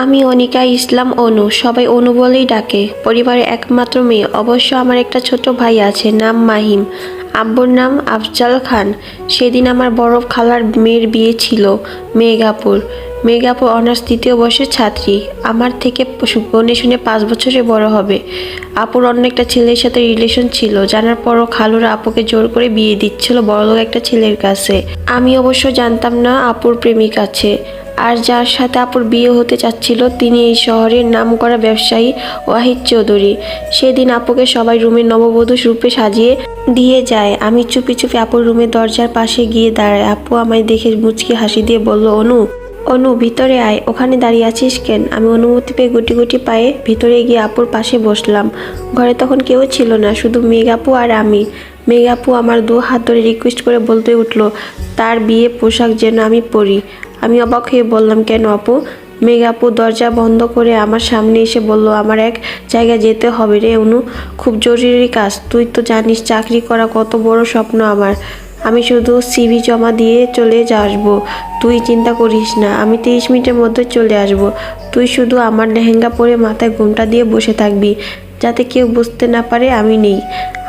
আমি অনিকা ইসলাম অনু, সবাই অনু বলেই ডাকে। পরিবারের একমাত্র মেয়ে। অবশ্য আমার একটা ছোট ভাই আছে, নাম মাহিম। আব্বুর নাম আফজাল খান। সেদিন আমার বড় খালার মেয়ের বিয়ে ছিল মেঘাপুর। মেঘাপুর অনার্স 3য় বর্ষের ছাত্রী। আমার থেকে গণে শুনে 5 বছরের বড় হবে। আপুর অন্য একটা ছেলের সাথে রিলেশন ছিল, জানার পরও খালুরা আপুকে জোর করে বিয়ে দিচ্ছিল বড়লোক একটা ছেলের কাছে। আমি অবশ্য জানতাম না আপুর প্রেমিক আছে। আর যার সাথে আপুর বিয়ে হতে চাচ্ছিল তিনি এই শহরের নামকরা ব্যবসায়ী ওয়াহিদ চৌধুরী। সেদিন আপুকে সবাই রুমে নববধূ রূপে সাজিয়ে দিয়ে যায়। আমি চুপি চুপি আপুর রুমের দরজার পাশে গিয়ে দাঁড়াই। আপু আমায় দেখে মুচকি হাসি দিয়ে বলল, অনু অনু ভিতরে আয়, ওখানে দাঁড়িয়ে আছিস কেন? আমি অনুমতি পেয়ে গুটি গুটি পায়ে ভিতরে গিয়ে আপুর পাশে বসলাম। ঘরে তখন কেউ ছিল না, শুধু মেঘাপু আর আমি। মেঘাপু আমার 2 হাত ধরে রিকোয়েস্ট করে বলতে উঠলো তার বিয়ে পোশাক যেন আমি পরি। আমি অবাক হয়ে বললাম, কেন আপু? মেঘাপু দরজা বন্ধ করে আমার সামনে এসে বলল, আমার এক জায়গায় যেতে হবে রে অনু, খুব জরুরি কাজ। তুই তো জানিস চাকরি করা কত বড় স্বপ্ন আমার। আমি শুধু সিভি জমা দিয়ে চলে আসবো, তুই চিন্তা করিস না, আমি 30 মিনিটের মধ্যে চলে আসব। তুই শুধু আমার লেহেঙ্গা পরে মাথায় ঘোমটা দিয়ে বসে থাকবি, যাতে কেউ বুঝতে না পারে আমি নেই।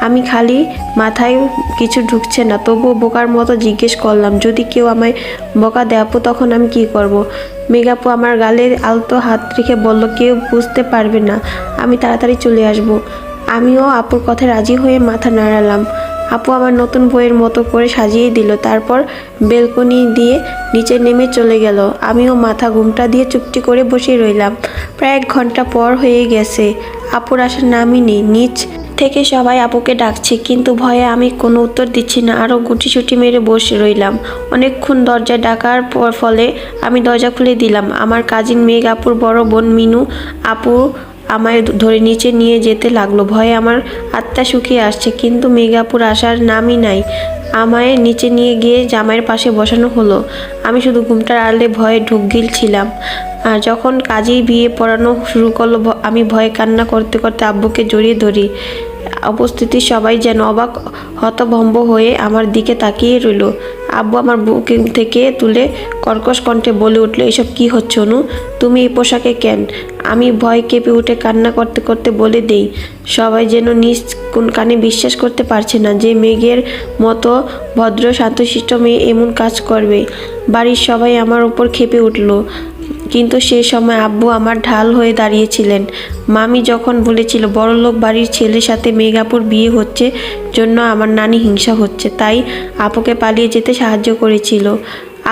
আমি খালি মাথায় কিছু ঢুকছে না, তবুও বোকার মতো জিজ্ঞেস করলাম, যদি কেউ আমায় বকা দেয় আপু তখন আমি কি করব? মেঘাপু আমার গালে আলতো হাত রেখে বলল, কেউ বুঝতে পারবে না, আমি তাড়াতাড়ি চলে আসব। আমিও আপুর কথায় রাজি হয়ে মাথা নাড়ালাম। আপু আমার নতুন বইয়ের মতো করে সাজিয়ে দিল, তারপর বেলকনি দিয়ে নিচে নেমে চলে গেল। আমিও মাথা ঘুমটা দিয়ে চুপটি করে বসে রইলাম। প্রায় 1 ঘন্টা পর হয়ে গেছে, আপুর আসার নামই নেই। নিচ থেকে সবাই আপুকে ডাকছে, কিন্তু ভয়ে আমি কোনো উত্তর দিচ্ছি না, আরও গুটিসুটি মেরে বসে রইলাম। অনেকক্ষণ দরজায় ডাকার ফলে আমি দরজা খুলে দিলাম। আমার কাজিন মেঘ আপুর বড় বোন মিনু আপু আমায় ধরে নিচে নিয়ে যেতে লাগলো। ভয়ে আমার আত্মা শুকিয়ে আসছে, কিন্তু মেঘাপুর আসার নামই নাই। আমায় নিচে নিয়ে গিয়ে জামাইয়ের পাশে বসানো হলো। আমি শুধু ঘুমটার আড়ালে ভয়ে ঢুকগিল আর যখন কাজেই বিয়ে পড়ানো শুরু করলো, আমি ভয়ে কান্না করতে করতে আব্বুকে জড়িয়ে ধরি। উপস্থিতি সবাই যেন অবাক হতভম্ব হয়ে আমার দিকে তাকিয়ে রইল। আব্বু আমার বুক থেকে তুলে কর্কশ কণ্ঠে বলে উঠল, এসব কি হচ্ছে অনু? তুমি এই পোশাকে কেন? আমি ভয় কেঁপে উঠে কান্না করতে করতে বলে দেই। সবাই যেন নিজ কোন কানে বিশ্বাস করতে পারছে না যে মেঘের মতো ভদ্র শান্তশিষ্ট মেয়ে এমন কাজ করবে। বাড়ির সবাই আমার উপর ক্ষেপে উঠল, কিন্তু সে সময় আব্বু আমার ঢাল হয়ে দাঁড়িয়েছিলেন। মামি যখন বলেছিল বড়লোক বাড়ির ছেলের সাথে মেঘাপুর বিয়ে হচ্ছে জন্য আমার নানি হিংসা হচ্ছে, তাই আপুকে পালিয়ে যেতে সাহায্য করেছিল।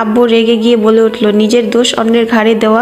আব্বু রেগে গিয়ে বলে উঠল, নিজের দোষ অন্যের ঘাড়ে দেওয়া